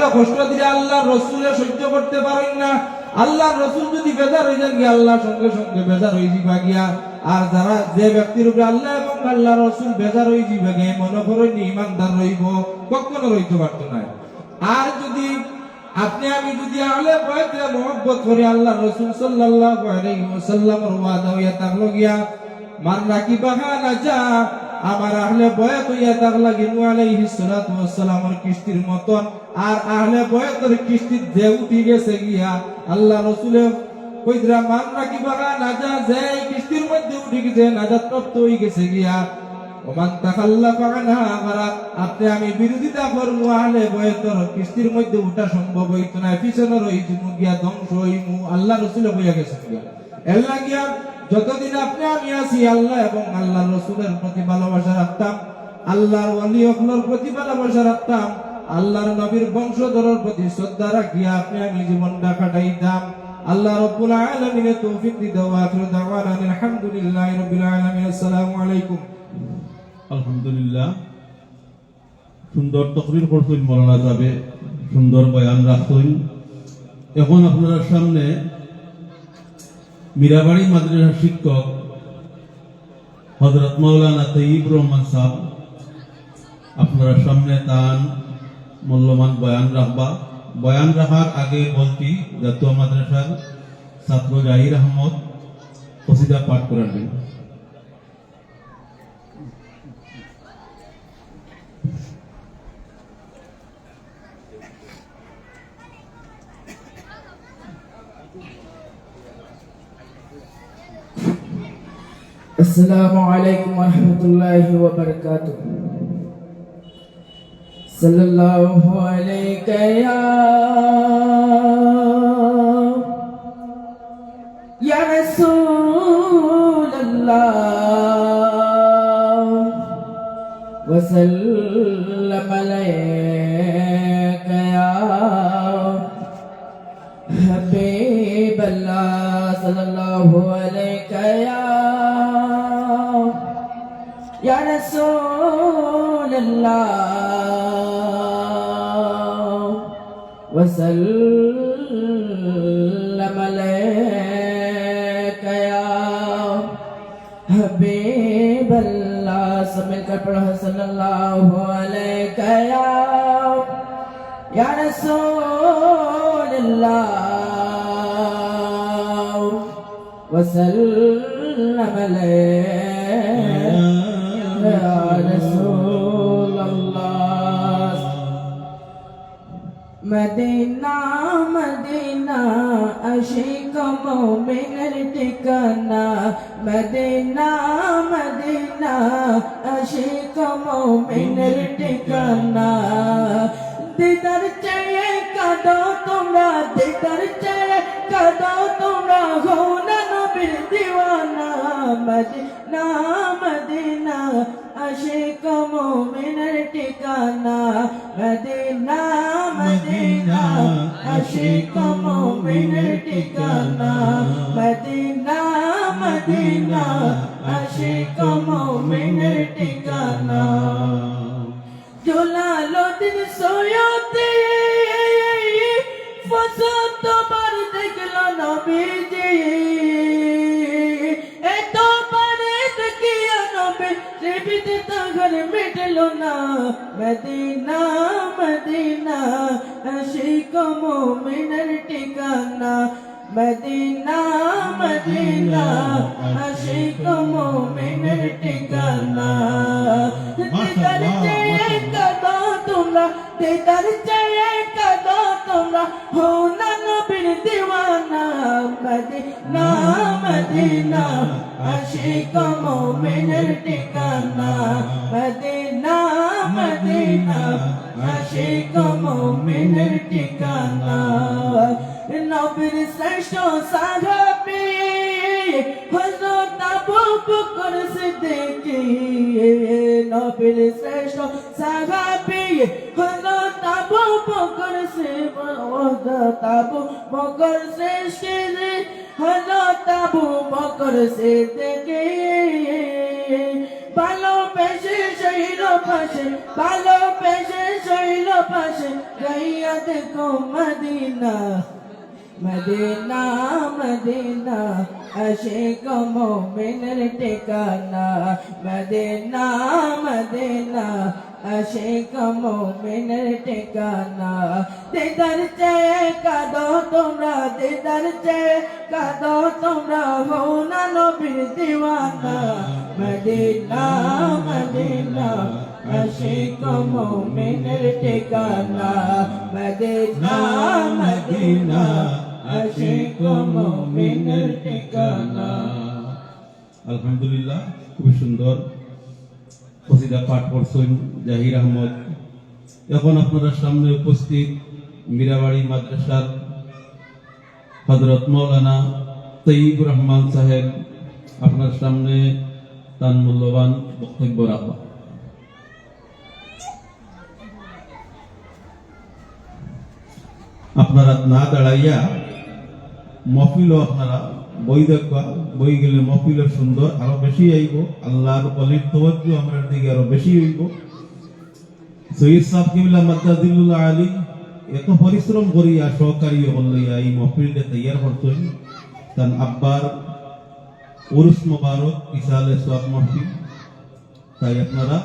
বড় কষ্ট দিলে আল্লাহ রসুলের সহ্য করতে পারেন না। আল্লাহ রসুল যদি বেজার হয়ে যান গিয়া আল্লাহ সঙ্গে সঙ্গে বেজার হয়ে যাবা গিয়া। আর যারা যে ব্যক্তির উপরে আল্লাহ এবং আল্লাহ রসুল বেজার হয়ে যাবে গিয়ে মনে করেন ইমানদার রইব, কখনো রইতে পারত না। আর যদি আপনি আমি যদি আহলে বাইতে মুহাব্বত করি আল্লাহ রাসূল সাল্লাল্লাহু আলাইহি ওয়াসাল্লামের ওয়াদা হইয়া থাকলো গিয়া মান রাকিবাহা নাজা, আমার আহলে বাইত হইয়া থাকলা নূহ আলাইহিস সালাতু ওয়াসসালামের কিস্তির মতন। আর আহলে বাইতের কিস্তি যে উঠি গেছে গিয়া আল্লাহ রাসূল কইরা মান রাকিবাহা নাজা, যে কিস্তির মধ্যে উঠি গেছে নাজাত প্রাপ্ত হই গেছে গিয়া। ওমান তাখাল্লাফা আনহা, আপনি আমি বিরোধিতা করব আহলে বাইতের কিস্তির মধ্যে উঠা সম্ভব হইতো না, পিছনে রইতো গিয়া ধ্বংস হইমু। আল্লাহ রাসূল কইয়া গেছেন গিয়া এল্লা গিয়া যতদিন আপনি আমি আছি আল্লাহ এবং আল্লাহ রাসূলের প্রতি ভালোবাসা রাখতাম, আল্লাহর ওলি হকলের প্রতি ভালোবাসা রাখতাম, আল্লাহর নবীর বংশধরের প্রতি শ্রদ্ধা রাখিয়া আপনি আমি জীবনটা কাটাইতাম। আল্লাহ রাব্বুল আলামিন তৌফিক দিতে ওয়া আখিরু দাওয়ানা আলহামদুলিল্লাহি রাব্বিল আলামিন। আসসালামু আলাইকুম। আলহামদুলিল্লাহ, সুন্দর তকরির করছেন মৌলানা যাবে, সুন্দর বয়ান রাখছেন। এখন আপনার সামনে মীরাবাড়ি মাদ্রাসার শিক্ষক হযরত মাওলানা তৈয়ব রহমান সাহেব আপনার সামনে তার মূল্যবান বয়ান রাখবা। বয়ান রাখার আগে বলছি জাতীয় মাদ্রাসার ছাত্র জাহির আহমদ কসিদা পাঠ করাবেন। السلام عليكم ورحمة الله وبركاته. صلى الله عليك يا رسول الله وسلم عليك يا حبيب الله صلى الله عليك يا رسول الله وسلم عليك يا حبيب الله. सब मिलकर पढ़ो सल्लल्लाहु अलैका या रसूल अल्लाह वसल्लम अलैका या रसूल अल्लाह. मदीना मदीना आशिक मोमिনের ঠিকানা, মদিনা মদিনা আশিক মোমিনের ঠিকানা. দিদার চেয়ে কাঁদো তোমরা, দিদার চেয়ে কাঁদো তোমরা, হো না নবীর দিওয়ানা. মদিনা মদিনা আশিক মোমিনের ঠিকানা, মদিনা মদিনা আশিক মোমিনের ঠিকানা, মদিনা মদিনা আশিক মোমিনের ঠিকানা. জলালুদ্দিন সৈয়দী ফসতবার দেখল নবীজি, এতবারে দেখিয়া নবী জীবিত তাহার মিটল না. মদিনা মদিনা আশিক মোমিনের ঠিকানা, মদিনা মদিনা আশিক মোমিনের ঠিকানা. দিদার চেয়ে কাঁদো তোমরা, দিদার চেয়ে কাঁদো তোমরা, হো না নবীর দিওয়ানা. মদিনা মদিনা আশিক মোমিনের ঠিকানা, মদিনা মদিনা আশিক মোমিনের ঠিকানা. নবীর শ্রেষ্ঠ সাহাবী হযরত আবু বকর সিদ্দিক, নবীর শ্রেষ্ঠ সাহাবী হযরত আবু বকর সিদ্দিক, হযরত আবু বকর সিদ্দিক, হযরত আবু বকর সিদ্দিক. ভালোবেসে শৈল পাশে, ভালোবেসে শৈল পাশে গাইয়া দেখো মদিনা মদিনা মদিনা আশিক মুমিনের ঠিকানা মদিনা মদিনা আশিক মুমিনের ঠিকানা দিদার চেয়ে কাঁদো তোমরা দিদার চেয়ে কাঁদো তোমরা হও না নবীর দিওয়ানা মদিনা মদিনা আশিক মুমিনের ঠিকানা মদিনা মদিনা আশিক মুমিনের ঠিকানা। আলহামদুলিল্লাহ, খুব সুন্দর কসিদা পাঠ করছেন জাহির আহমদ। এখন আপনারা সামনে উপস্থিত মীরাবাড়ি মাদ্রাসার হযরত মাওলানা তৈয়ব রহমান সাহেব আপনার সামনে তার মূল্যবান বক্তব্য রাখবা। আপনারা না দাঁড়াইয়া মহফিলও আপনারা বই দেখবা, বই গেলে মহফিলের সুন্দর আরো বেশি আইব, আল্লাহর বলির তওয়াজ্জু আমরা দিকে আরো বেশি হইব। সৈয়দ সাহেব কিবলা মাদ্দাদিল্লাহ আলী এত পরিশ্রম করিয়া সহকারী হলইয়া এই মহফিলটা তৈয়ার করতেন। তার আব্বার উরুস মোবারক ইসালে সওয়াব মহফিল, তাই আপনারা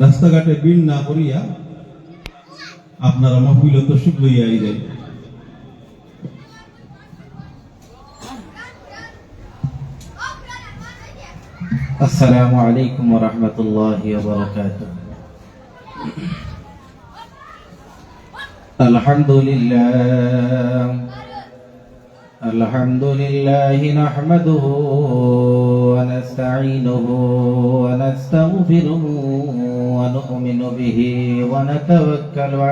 রাস্তাঘাটে বিল না করিয়া আপনারা মহফিল তশরিফ লইয়া আইবেন। السلام عليكم ورحمة الله وبركاته. الحمد لله نحمده ونستعينه ونستغفره ونؤمن به ونتوكل عليه